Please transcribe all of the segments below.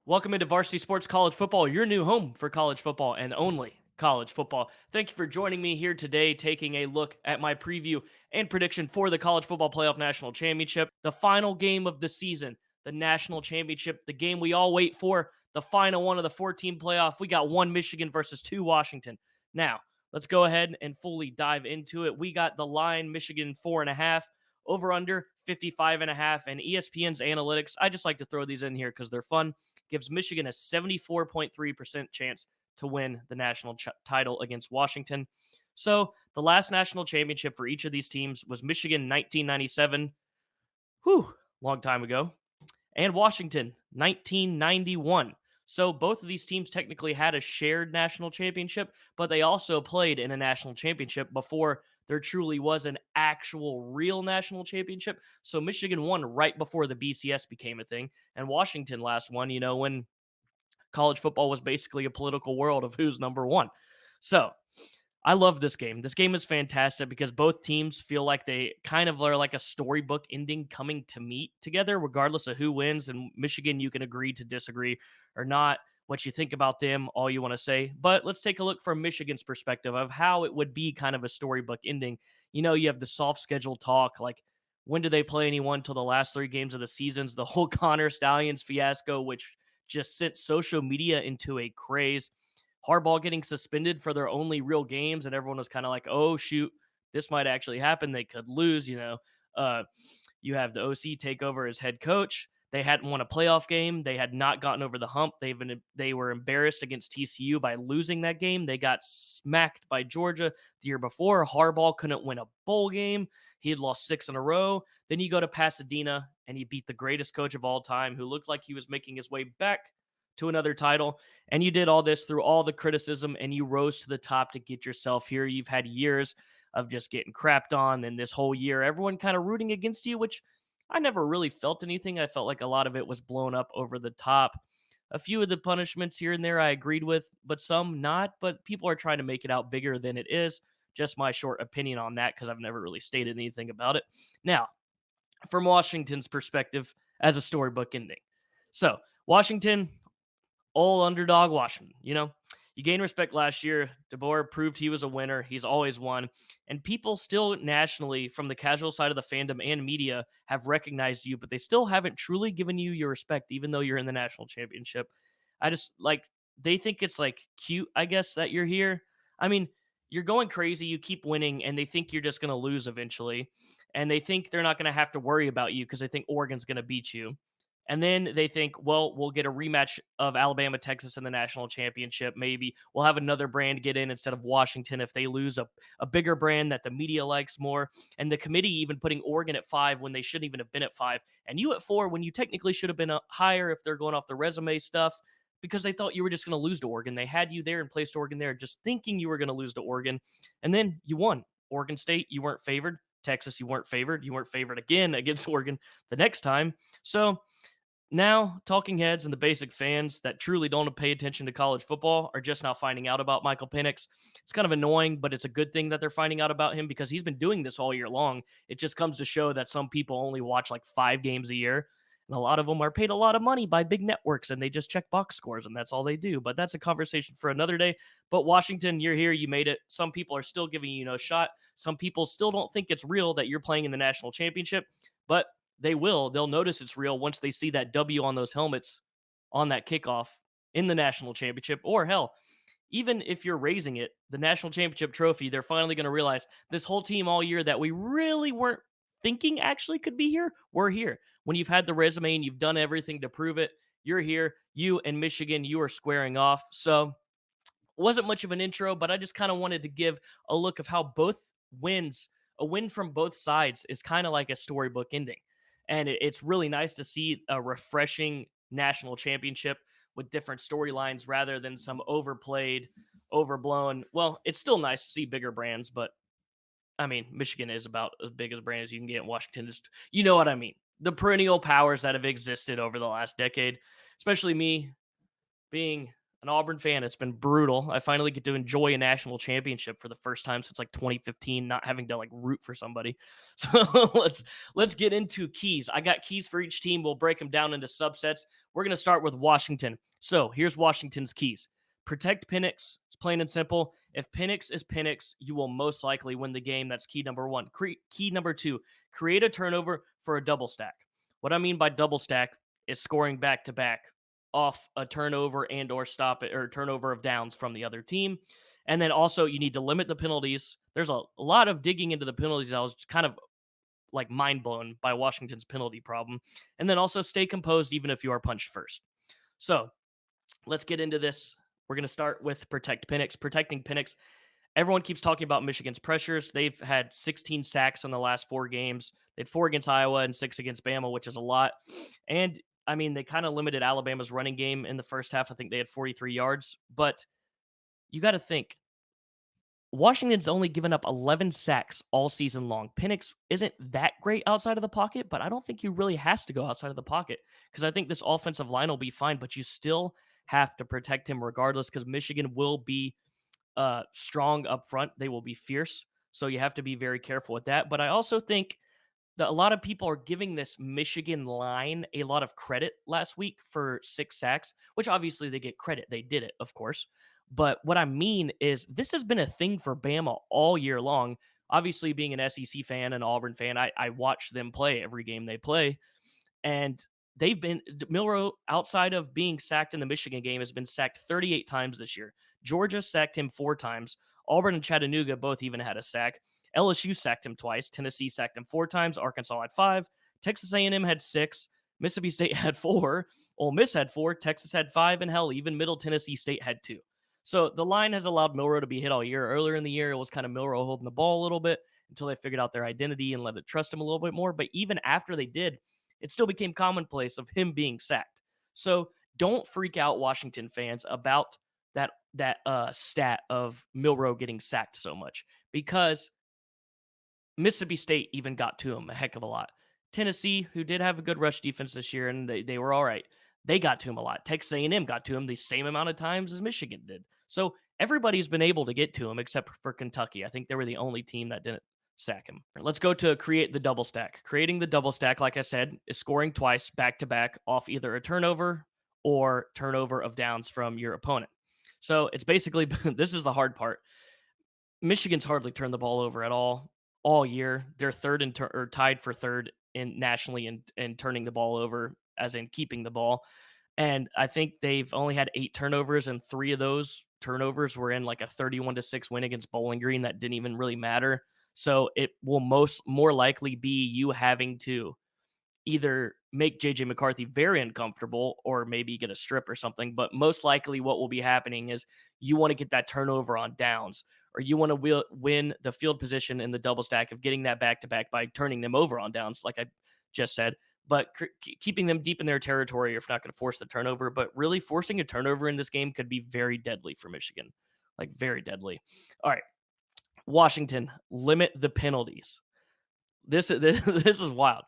Welcome into Varsity Sports College Football, your new home for college football and only college football. Thank you for joining me here today, taking a look at my preview and prediction for the College Football Playoff National Championship, the final game of the season, the national championship, the game we all wait for, the final one of the 14 playoff. We got one Michigan versus two Washington. Now, let's go ahead and fully dive into it. We got the line Michigan 4.5. Over under 55.5, and ESPN's analytics. I just like to throw these in here because they're fun. Gives Michigan a 74.3% chance to win the national title against Washington. So the last national championship for each of these teams was Michigan 1997. Whew, long time ago. And Washington 1991. So both of these teams technically had a shared national championship, but they also played in a national championship before there truly was an actual real national championship. So Michigan won right before the BCS became a thing, and Washington last won, when college football was basically a political world of who's number one. So I love this game. This game is fantastic because both teams feel like they kind of are like a storybook ending coming to meet together, regardless of who wins. And Michigan, you can agree to disagree or not what you think about them, all you want to say. But let's take a look from Michigan's perspective of how it would be kind of a storybook ending. You have the soft schedule talk, like when do they play anyone till the last three games of the seasons? The whole Connor Stallions fiasco, which just sent social media into a craze. Harbaugh getting suspended for their only real games, and everyone was kind of like, "Oh shoot, this might actually happen. They could lose." You have the OC take over as head coach. They hadn't won a playoff game. They had not gotten over the hump. They were embarrassed against TCU by losing that game. They got smacked by Georgia the year before. Harbaugh couldn't win a bowl game. He had lost six in a row. Then you go to Pasadena and you beat the greatest coach of all time, who looked like he was making his way back to another title. And you did all this through all the criticism and you rose to the top to get yourself here. You've had years of just getting crapped on. And this whole year, everyone kind of rooting against you, which I never really felt anything. I felt like a lot of it was blown up over the top. A few of the punishments here and there I agreed with, but some not. But people are trying to make it out bigger than it is. Just my short opinion on that because I've never really stated anything about it. Now, from Washington's perspective, as a storybook ending. So, Washington, all underdog Washington. You gained respect last year. DeBoer proved he was a winner. He's always won. And people still nationally, from the casual side of the fandom and media, have recognized you, but they still haven't truly given you your respect, even though you're in the national championship. I just like, they think it's like cute, I guess, that you're here. I mean, you're going crazy. You keep winning, and they think you're just going to lose eventually. And they think they're not going to have to worry about you because they think Oregon's going to beat you. And then they think, well, we'll get a rematch of Alabama, Texas in the national championship. Maybe we'll have another brand get in instead of Washington if they lose a bigger brand that the media likes more. And the committee even putting Oregon at 5 when they shouldn't even have been at 5. And you at 4 when you technically should have been higher if they're going off the resume stuff because they thought you were just going to lose to Oregon. They had you there and placed Oregon there just thinking you were going to lose to Oregon. And then you won. Oregon State, you weren't favored. Texas, you weren't favored. You weren't favored again against Oregon the next time. So now, talking heads and the basic fans that truly don't pay attention to college football are just now finding out about Michael Penix. It's kind of annoying, but it's a good thing that they're finding out about him because he's been doing this all year long. It just comes to show that some people only watch like 5 games a year, and a lot of them are paid a lot of money by big networks and they just check box scores and that's all they do. But that's a conversation for another day. But Washington, you're here, you made it. Some people are still giving you no shot. Some people still don't think it's real that you're playing in the national championship, but they will. They'll notice it's real once they see that W on those helmets on that kickoff in the national championship. Or hell, even if you're raising it, the national championship trophy, they're finally going to realize this whole team all year that we really weren't thinking actually could be here. We're here. When you've had the resume and you've done everything to prove it, you're here. You and Michigan, you are squaring off. So wasn't much of an intro, but I just kind of wanted to give a look of how both wins, a win from both sides, is kind of like a storybook ending. And it's really nice to see a refreshing national championship with different storylines rather than some overplayed, overblown. Well, it's still nice to see bigger brands, but I mean, Michigan is about as big as brand as you can get in Washington. You know what I mean? The perennial powers that have existed over the last decade, especially me being an Auburn fan, it's been brutal. I finally get to enjoy a national championship for the first time since like 2015, not having to like root for somebody. So let's get into keys. I got keys for each team. We'll break them down into subsets. We're gonna start with Washington. So here's Washington's keys. Protect Penix. It's plain and simple. If Penix is Penix, you will most likely win the game. That's key number one. Key number two, create a turnover for a double stack. What I mean by double stack is scoring back to back off a turnover and or stop it or turnover of downs from the other team. And then also you need to limit the penalties. There's a lot of digging into the penalties. I was kind of like mind blown by Washington's penalty problem. And then also stay composed even if you are punched first. So let's get into this. We're going to start with protect Penix. Protecting Penix. Everyone keeps talking about Michigan's pressures. They've had 16 sacks in the last 4 games. They had 4 against Iowa and 6 against Bama, which is a lot. And I mean, they kind of limited Alabama's running game in the first half. I think they had 43 yards. But you got to think Washington's only given up 11 sacks all season long. Penix isn't that great outside of the pocket, but I don't think he really has to go outside of the pocket because I think this offensive line will be fine, but you still have to protect him regardless because Michigan will be strong up front. They will be fierce. So you have to be very careful with that. But I also think that a lot of people are giving this Michigan line a lot of credit last week for 6 sacks, which obviously they get credit. They did it, of course. But what I mean is this has been a thing for Bama all year long. Obviously, being an SEC fan and Auburn fan, I watch them play every game they play. And they've been Milroe, outside of being sacked in the Michigan game, has been sacked 38 times this year. Georgia sacked him 4 times. Auburn and Chattanooga both even had a sack. LSU sacked him twice. Tennessee sacked him 4 times. Arkansas had 5. Texas A&M had 6. Mississippi State had 4. Ole Miss had 4. Texas had 5. And hell, even Middle Tennessee State had 2. So the line has allowed Milroe to be hit all year. Earlier in the year, it was kind of Milroe holding the ball a little bit until they figured out their identity and let it trust him a little bit more. But even after they did, it still became commonplace of him being sacked. So don't freak out, Washington fans, about that stat of Milroe getting sacked so much because Mississippi State even got to him a heck of a lot. Tennessee, who did have a good rush defense this year, and they were all right, they got to him a lot. Texas A&M got to him the same amount of times as Michigan did. So everybody's been able to get to him except for Kentucky. I think they were the only team that didn't sack him. Let's go to create the double stack. Creating the double stack, like I said, is scoring twice back to back off either a turnover or turnover of downs from your opponent. So it's basically this is the hard part. Michigan's hardly turned the ball over at all year. They're third in or tied for third in nationally in turning the ball over, as in keeping the ball. And I think they've only had 8 turnovers, and 3 of those turnovers were in like a 31-6 win against Bowling Green that didn't even really matter. So it will more likely be you having to either make JJ McCarthy very uncomfortable or maybe get a strip or something. But most likely, what will be happening is you want to get that turnover on downs, or you want to win the field position in the double stack of getting that back to back by turning them over on downs, like I just said. But keeping them deep in their territory if not going to force the turnover. But really, forcing a turnover in this game could be very deadly for Michigan, like very deadly. All right, Washington, limit the penalties. This this is wild.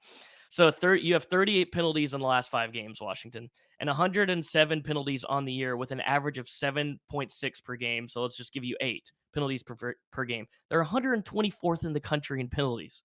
So you have 38 penalties in the last 5 games, Washington, and 107 penalties on the year with an average of 7.6 per game. So let's just give you 8 penalties per game. They're 124th in the country in penalties.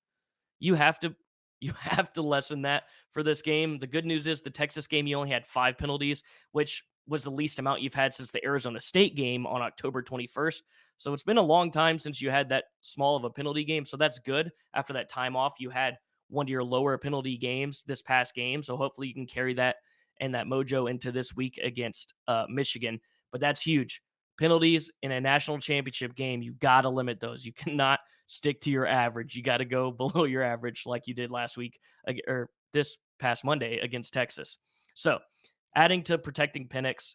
You have to lessen that for this game. The good news is the Texas game, you only had 5 penalties, which was the least amount you've had since the Arizona State game on October 21st. So it's been a long time since you had that small of a penalty game. So that's good. After that time off, you had one of your lower penalty games this past game. So hopefully you can carry that and that mojo into this week against Michigan. But that's huge. Penalties in a national championship game, you got to limit those. You cannot stick to your average. You got to go below your average like you did last week or this past Monday against Texas. So adding to protecting Penix,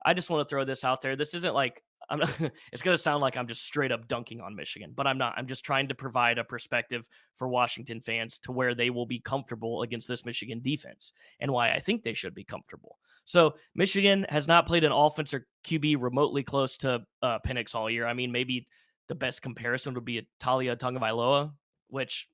I just want to throw this out there. This isn't like I'm not, it's going to sound like I'm just straight up dunking on Michigan, but I'm not. I'm just trying to provide a perspective for Washington fans to where they will be comfortable against this Michigan defense and why I think they should be comfortable. So Michigan has not played an offense or QB remotely close to Penix all year. I mean, maybe the best comparison would be a Talia Tagovailoa, which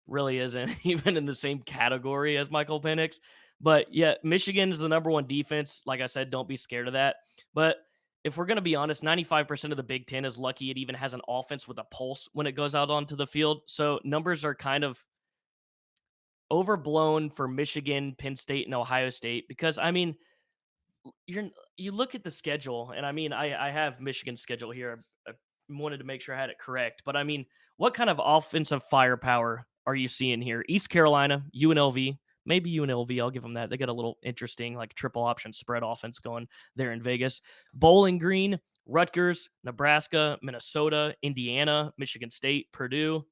really isn't even in the same category as Michael Penix. But yeah, Michigan is the number one defense. Like I said, don't be scared of that. But if we're going to be honest, 95% of the Big Ten is lucky it even has an offense with a pulse when it goes out onto the field. So numbers are kind of overblown for Michigan, Penn State, and Ohio State because I mean, you look at the schedule, and I mean, I have Michigan's schedule here. I wanted to make sure I had it correct, but I mean, what kind of offensive firepower are you seeing here? East Carolina, UNLV, maybe UNLV. I'll give them that. They got a little interesting like triple option spread offense going there in Vegas. Bowling Green, Rutgers, Nebraska, Minnesota, Indiana, Michigan State, Purdue.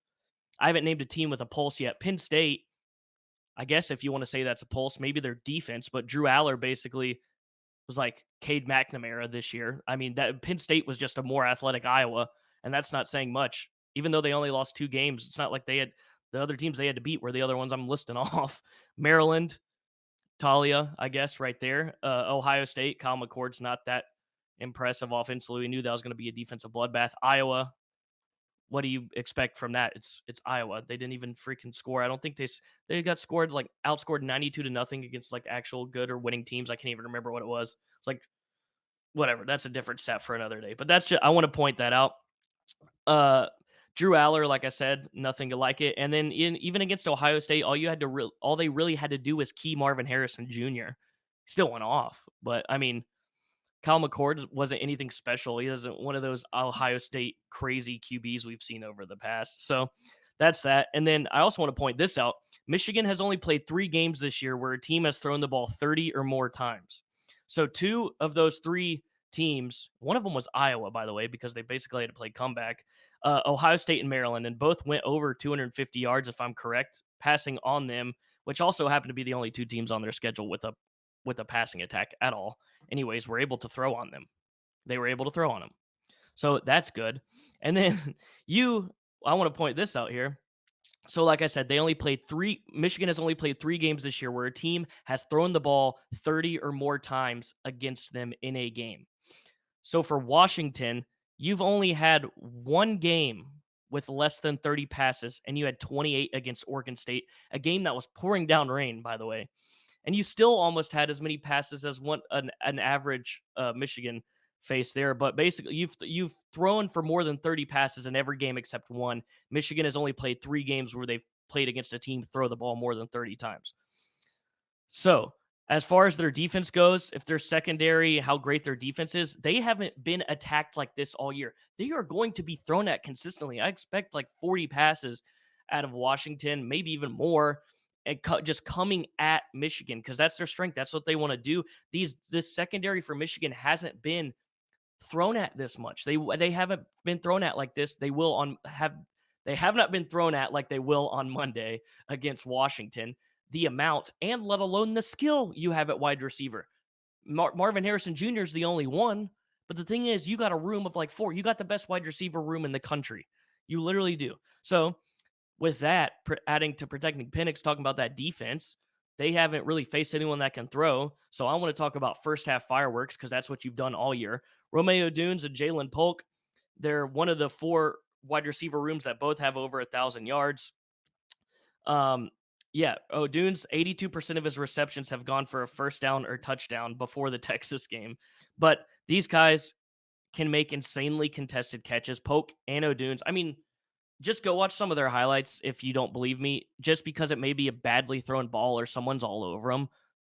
I haven't named a team with a pulse yet. Penn State, I guess if you want to say that's a pulse, maybe their defense, but Drew Aller basically was like Cade McNamara this year. I mean, that Penn State was just a more athletic Iowa, and that's not saying much. Even though they only lost 2 games, it's not like they had the other teams they had to beat were the other ones I'm listing off. Maryland, Talia, I guess, right there. Ohio State, Kyle McCord's not that impressive offensively. We knew that was going to be a defensive bloodbath. Iowa, what do you expect from that? It's Iowa. They didn't even freaking score. I don't think they got scored like outscored 92-0 against like actual good or winning teams. I can't even remember what it was. It's like whatever. That's a different set for another day. But that's just I want to point that out. Uh Drew Aller, like I said, nothing to like it. And then even against Ohio State, all they really had to do was key Marvin Harrison Jr. Still went off, but I mean, Kyle McCord wasn't anything special. He isn't one of those Ohio State crazy QBs we've seen over the past. So that's that. And then I also want to point this out. Michigan has only played 3 games this year where a team has thrown the ball 30 or more times. So 2 of those 3 teams, one of them was Iowa, by the way, because they basically had to play comeback, Ohio State and Maryland, and both went over 250 yards, if I'm correct, passing on them, which also happened to be the only 2 teams on their schedule with a passing attack at all. Anyways, were able to throw on them. They were able to throw on them. So that's good. And then I want to point this out here. So, like I said, Michigan has only played 3 games this year where a team has thrown the ball 30 or more times against them in a game. So for Washington, you've only had 1 game with less than 30 passes, and you had 28 against Oregon State, a game that was pouring down rain, by the way. And you still almost had as many passes as an average Michigan face there. But basically, you've thrown for more than 30 passes in every game except one. Michigan has only played 3 games where they've played against a team throw the ball more than 30 times. So as far as their defense goes, if their secondary, how great their defense is, they haven't been attacked like this all year. They are going to be thrown at consistently. I expect like 40 passes out of Washington, maybe even more, and just coming at Michigan because that's their strength. That's what they want to do. This secondary for Michigan hasn't been thrown at this much. They haven't been thrown at like this. They have not been thrown at like they will on Monday against Washington. The amount and let alone the skill you have at wide receiver. Marvin Harrison Jr. is the only one, but the thing is, you got a room of like 4. You got the best wide receiver room in the country. You literally do. So with that, adding to protecting Penix, talking about that defense, they haven't really faced anyone that can throw. So I want to talk about first half fireworks because that's what you've done all year. Romeo Dunes and Jalen Polk, they're one of the 4 wide receiver rooms that both have over 1,000 yards. Yeah. Oh, Dunes, 82% of his receptions have gone for a first down or touchdown before the Texas game. But these guys can make insanely contested catches. Polk and O'Dunes. I mean, just go watch some of their highlights if you don't believe me. Just because it may be a badly thrown ball or someone's all over them,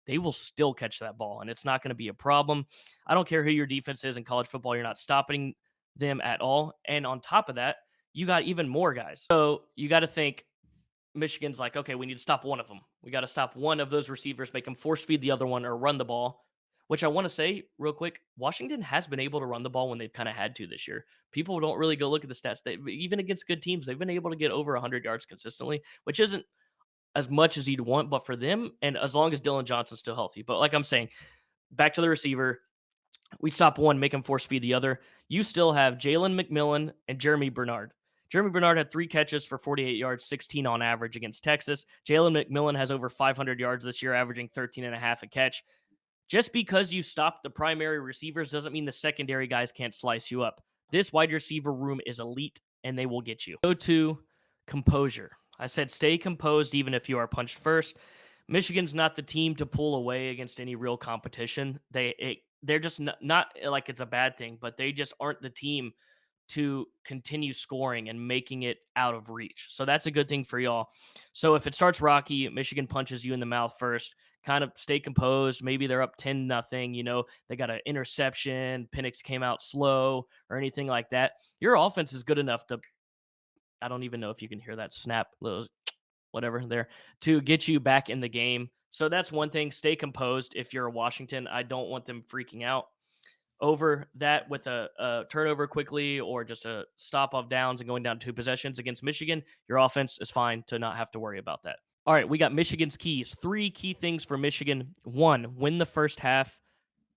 they will still catch that ball, and it's not going to be a problem. I don't care who your defense is in college football. You're not stopping them at all. And on top of that, you got even more guys. So you got to think Michigan's like, okay, we need to stop one of them. We got to stop one of those receivers, make them force feed the other one or run the ball, which I want to say real quick. Washington has been able to run the ball when they've kind of had to this year. People don't really go look at the stats. Even against good teams, they've been able to get over 100 yards consistently, which isn't as much as you'd want, but for them, and as long as Dylan Johnson's still healthy. But like I'm saying, back to the receiver, we stop one, make him force feed the other. You still have Jalen McMillan and Jeremy Bernard. Jeremy Bernard had 3 catches for 48 yards, 16 on average against Texas. Jalen McMillan has over 500 yards this year, averaging 13.5 a catch. Just because you stop the primary receivers doesn't mean the secondary guys can't slice you up. This wide receiver room is elite, and they will get you. Go to composure. I said stay composed even if you are punched first. Michigan's not the team to pull away against any real competition. They're just not like it's a bad thing, but they just aren't the team to continue scoring and making it out of reach. So that's a good thing for y'all. So if it starts rocky, Michigan punches you in the mouth first, kind of stay composed. Maybe they're up 10-0, they got an interception, Penix came out slow or anything like that. Your offense is good enough to, I don't even know if you can hear that snap, those whatever there, to get you back in the game. So that's one thing. Stay composed if you're a Washington. I don't want them freaking out over that with a turnover quickly or just a stop of downs and going down 2 possessions against Michigan. Your offense is fine to not have to worry about that. All right, we got Michigan's keys. 3 key things for Michigan. 1, win the first half,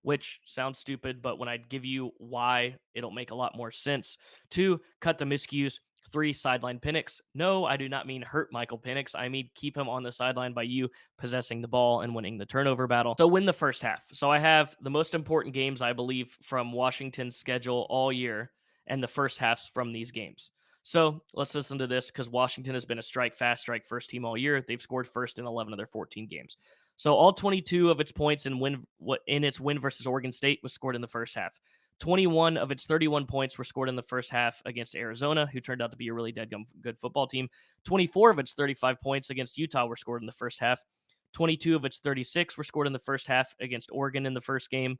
which sounds stupid, but when I give you why, it'll make a lot more sense. 2, cut the miscues. 3, sideline Penix. No, I do not mean hurt Michael Penix. I mean keep him on the sideline by you possessing the ball and winning the turnover battle. So win the first half. So I have the most important games, I believe, from Washington's schedule all year and the first halves from these games. So let's listen to this because Washington has been a strike fast, strike first team all year. They've scored first in 11 of their 14 games. So all 22 of its points in its win versus Oregon State was scored in the first half. 21 of its 31 points were scored in the first half against Arizona, who turned out to be a really dead good football team. 24 of its 35 points against Utah were scored in the first half. 22 of its 36 were scored in the first half against Oregon in the first game.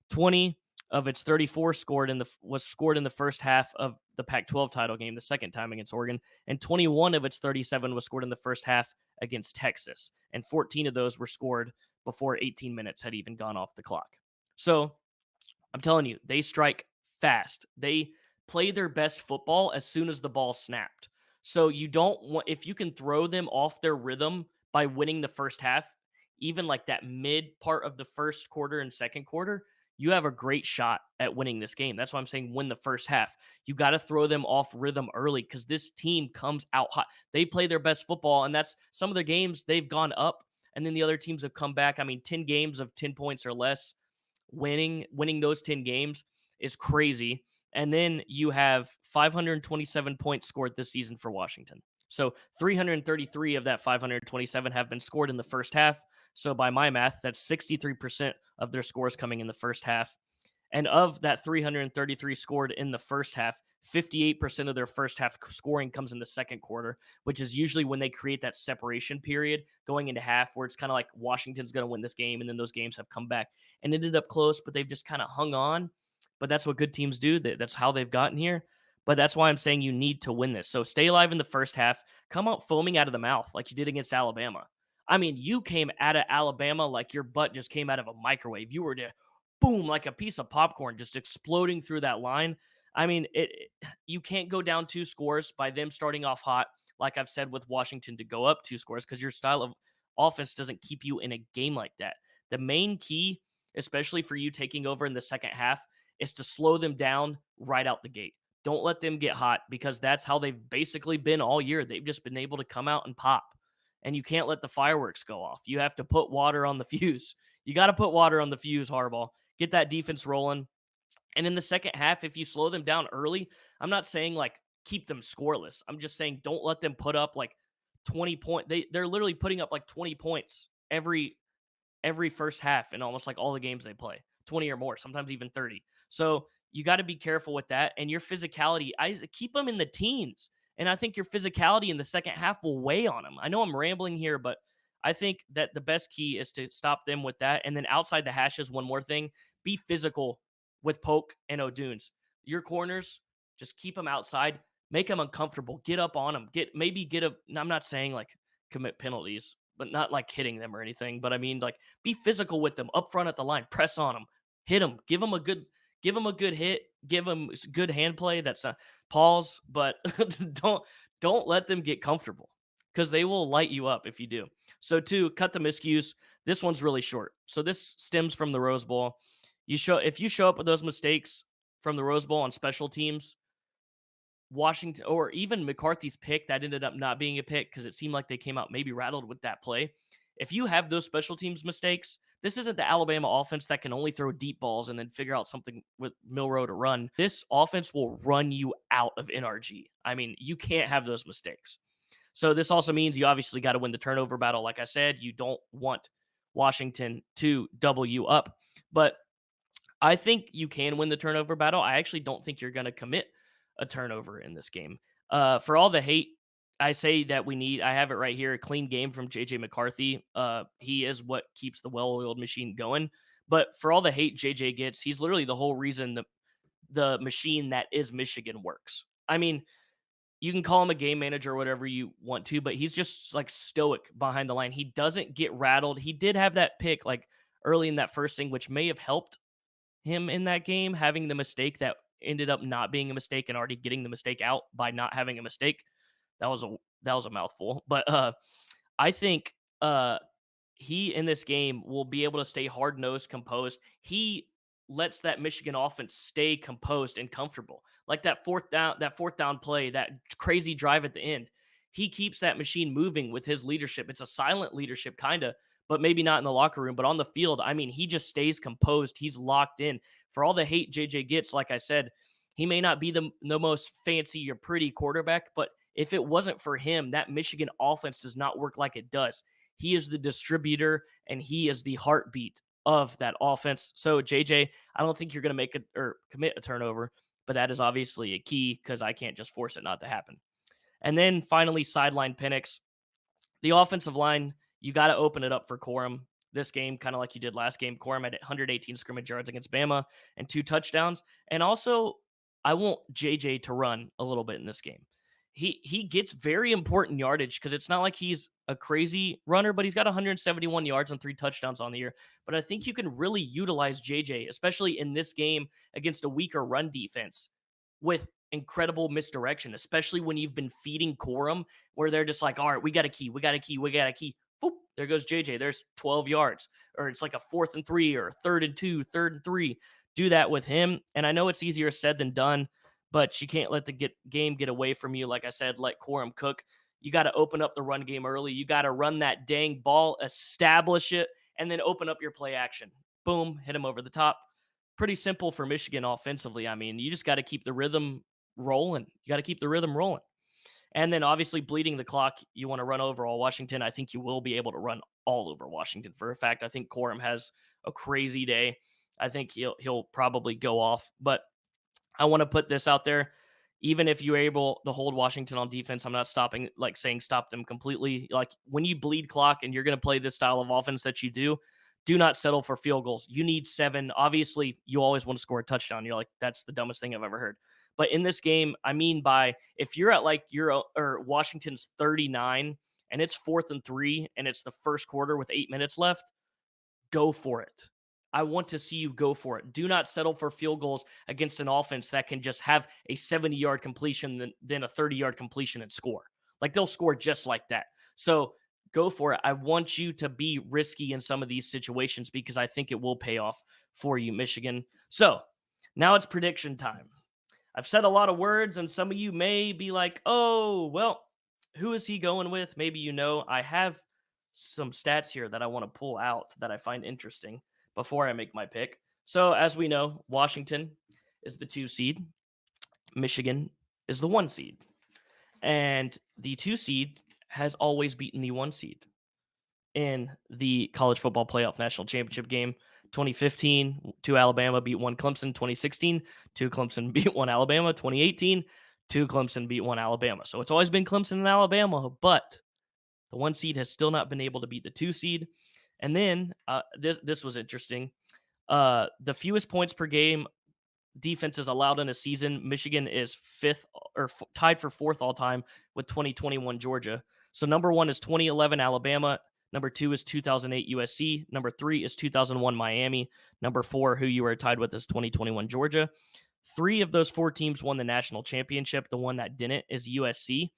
20 of its 34 was scored in the first half of the Pac-12 title game, the second time against Oregon, and 21 of its 37 was scored in the first half against Texas, and 14 of those were scored before 18 minutes had even gone off the clock. So I'm telling you, they strike fast. They play their best football as soon as the ball snapped. So you don't want, if you can throw them off their rhythm by winning the first half, even like that mid part of the first quarter and second quarter, you have a great shot at winning this game. That's why I'm saying win the first half. You got to throw them off rhythm early because this team comes out hot. They play their best football, and that's some of their games they've gone up, and then the other teams have come back. I mean, 10 games of 10 points or less, winning those 10 games is crazy. And then you have 527 points scored this season for Washington. So 333 of that 527 have been scored in the first half. So by my math, that's 63% of their scores coming in the first half. And of that 333 scored in the first half, 58% of their first half scoring comes in the second quarter, which is usually when they create that separation period going into half where it's kind of like Washington's going to win this game. And then those games have come back and ended up close, but they've just kind of hung on. But that's what good teams do. That's how they've gotten here. But that's why I'm saying you need to win this. So stay alive in the first half. Come out foaming out of the mouth like you did against Alabama. I mean, you came out of Alabama like your butt just came out of a microwave. You were boom, like a piece of popcorn just exploding through that line. I mean, you can't go down 2 scores by them starting off hot, like I've said with Washington, to go up 2 scores because your style of offense doesn't keep you in a game like that. The main key, especially for you taking over in the second half, is to slow them down right out the gate. Don't let them get hot because that's how they've basically been all year. They've just been able to come out and pop. And you can't let the fireworks go off. You have to put water on the fuse. You got to put water on the fuse, Harbaugh. Get that defense rolling. And in the second half, if you slow them down early, I'm not saying like keep them scoreless. I'm just saying don't let them put up like 20 points. They're literally putting up like 20 points every first half in almost like all the games they play. 20 or more, sometimes even 30. So you got to be careful with that. And your physicality, I keep them in the teens. And I think your physicality in the second half will weigh on them. I know I'm rambling here, but I think that the best key is to stop them with that. And then outside the hashes, one more thing, be physical with Polk and O'Dunes. Your corners, just keep them outside, make them uncomfortable, get up on them, I'm not saying like commit penalties, but not like hitting them or anything. But I mean, like be physical with them up front at the line, press on them, hit them, give them a good hit, give them good hand play. That's a pause, but don't let them get comfortable because they will light you up if you do. So 2, cut the miscues. This one's really short. So this stems from the Rose Bowl. If you show up with those mistakes from the Rose Bowl on special teams, Washington or even McCarthy's pick that ended up not being a pick because it seemed like they came out maybe rattled with that play. If you have those special teams mistakes, this isn't the Alabama offense that can only throw deep balls and then figure out something with Milroe to run. This offense will run you out of NRG. I mean, you can't have those mistakes. So this also means you obviously got to win the turnover battle. Like I said, you don't want Washington to double you up. But I think you can win the turnover battle. I actually don't think you're going to commit a turnover in this game. For all the hate, I say that I have it right here, a clean game from JJ McCarthy. He is what keeps the well-oiled machine going. But for all the hate JJ gets, he's literally the whole reason the machine that is Michigan works. I mean, you can call him a game manager or whatever you want to, but he's just like stoic behind the line. He doesn't get rattled. He did have that pick like early in that first thing, which may have helped him in that game, having the mistake that ended up not being a mistake and already getting the mistake out by not having a mistake. That was a mouthful. But I think he in this game will be able to stay hard nosed, composed. He lets that Michigan offense stay composed and comfortable. Like that fourth down play, that crazy drive at the end. He keeps that machine moving with his leadership. It's a silent leadership, kind of, but maybe not in the locker room. But on the field, I mean, he just stays composed. He's locked in. For all the hate JJ gets, like I said, he may not be the most fancy or pretty quarterback, but if it wasn't for him, that Michigan offense does not work like it does. He is the distributor and he is the heartbeat of that offense. So JJ, I don't think you're going to make it or commit a turnover, but that is obviously a key because I can't just force it not to happen. And then finally, sideline Penix. The offensive line, you got to open it up for Corum this game, kind of like you did last game. Corum had 118 scrimmage yards against Bama and 2 touchdowns. And also, I want JJ to run a little bit in this game. He gets very important yardage because it's not like he's a crazy runner, but he's got 171 yards and 3 touchdowns on the year. But I think you can really utilize JJ, especially in this game against a weaker run defense, with incredible misdirection, especially when you've been feeding Corum, where they're just like, all right, we got a key, we got a key, we got a key. Boop, there goes JJ. There's 12 yards. Or it's like a 4th and 3 or 3rd and 2, 3rd and 3. Do that with him. And I know it's easier said than done, but you can't let the game get away from you. Like I said, let Corum cook. You got to open up the run game early. You got to run that dang ball, establish it, and then open up your play action. Boom, hit him over the top. Pretty simple for Michigan offensively. I mean, you just got to keep the rhythm rolling. You got to keep the rhythm rolling. And then obviously bleeding the clock, you want to run over all Washington. I think you will be able to run all over Washington for a fact. I think Corum has a crazy day. I think he'll probably go off, but I want to put this out there. Even if you're able to hold Washington on defense, I'm not saying stop them completely. Like when you bleed clock and you're going to play this style of offense that you do not settle for field goals. You need 7. Obviously, you always want to score a touchdown. You're like, that's the dumbest thing I've ever heard. But in this game, I mean by if you're at like Washington's 39 and it's 4th and 3 and it's the first quarter with 8 minutes left, go for it. I want to see you go for it. Do not settle for field goals against an offense that can just have a 70-yard completion, then a 30-yard completion and score. Like they'll score just like that. So go for it. I want you to be risky in some of these situations because I think it will pay off for you, Michigan. So now it's prediction time. I've said a lot of words, and some of you may be like, oh, well, who is he going with? Maybe you know. I have some stats here that I want to pull out that I find interesting before I make my pick. So, as we know, Washington is the 2 seed, Michigan is the 1 seed, and the 2 seed has always beaten the 1 seed in the college football playoff national championship game. 2015, 2 Alabama beat 1 Clemson. 2016, 2 Clemson beat 1 Alabama. 2018, 2 Clemson beat 1 Alabama. So it's always been Clemson and Alabama, but the 1 seed has still not been able to beat the 2 seed. And then this was interesting. The fewest points per game defenses allowed in a season, Michigan is 5th or tied for 4th all time with 2021 Georgia. So number 1 is 2011 Alabama. Number 2 is 2008 USC. Number 3 is 2001 Miami. Number 4, who you were tied with, is 2021 Georgia. 3 of those 4 teams won the national championship. The one that didn't is USC.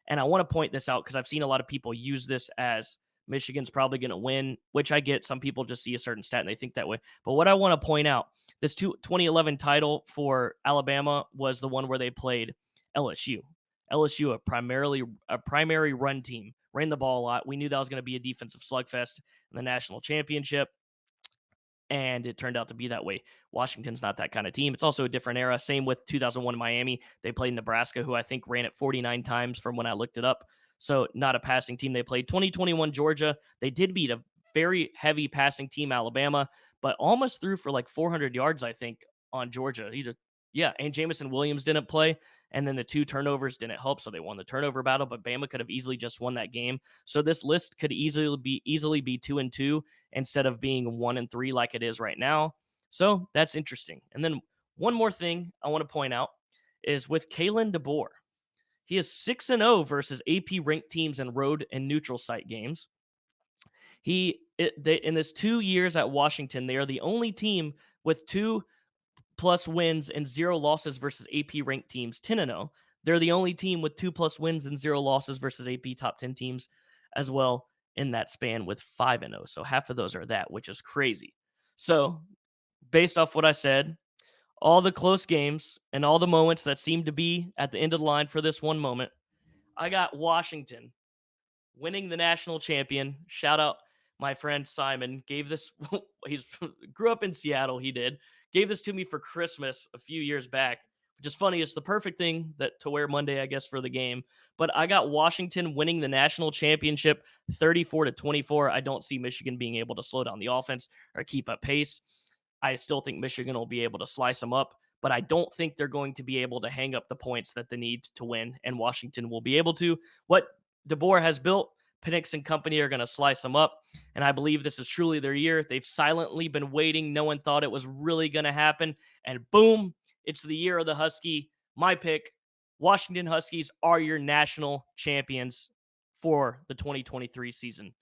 And I want to point this out because I've seen a lot of people use this as Michigan's probably going to win, which I get. Some people just see a certain stat and they think that way. But what I want to point out, this 2011 title for Alabama was the one where they played LSU. LSU, a primary run team, ran the ball a lot. We knew that was going to be a defensive slugfest in the national championship, and it turned out to be that way. Washington's not that kind of team. It's also a different era. Same with 2001 Miami. They played Nebraska, who I think ran it 49 times from when I looked it up. So not a passing team. They played 2021 Georgia. They did beat a very heavy passing team, Alabama, but almost threw for like 400 yards, I think, on Georgia. Yeah, and Jamison Williams didn't play, and then the 2 turnovers didn't help, so they won the turnover battle. But Bama could have easily just won that game. So this list could easily be 2-2 instead of being 1-3 like it is right now. So that's interesting. And then one more thing I want to point out is with Kalen DeBoer. He is 6-0 versus AP ranked teams in road and neutral site games. In his 2 years at Washington, they are the only team with 2+ wins and 0 losses versus AP ranked teams, 10-0. They're the only team with 2+ wins and 0 losses versus AP top 10 teams as well in that span with 5-0. So half of those are that, which is crazy. So based off what I said, all the close games and all the moments that seem to be at the end of the line for this one moment, I got Washington winning the national champion. Shout out my friend Simon. Gave this, he grew up in Seattle. He did. Gave this to me for Christmas a few years back, which is funny. It's the perfect thing to wear Monday, I guess, for the game. But I got Washington winning the national championship 34-24. I don't see Michigan being able to slow down the offense or keep up pace. I still think Michigan will be able to slice them up, but I don't think they're going to be able to hang up the points that they need to win, and Washington will be able to. What DeBoer has built, Penix and company are going to slice them up, and I believe this is truly their year. They've silently been waiting. No one thought it was really going to happen, and boom, it's the year of the Husky. My pick, Washington Huskies are your national champions for the 2023 season.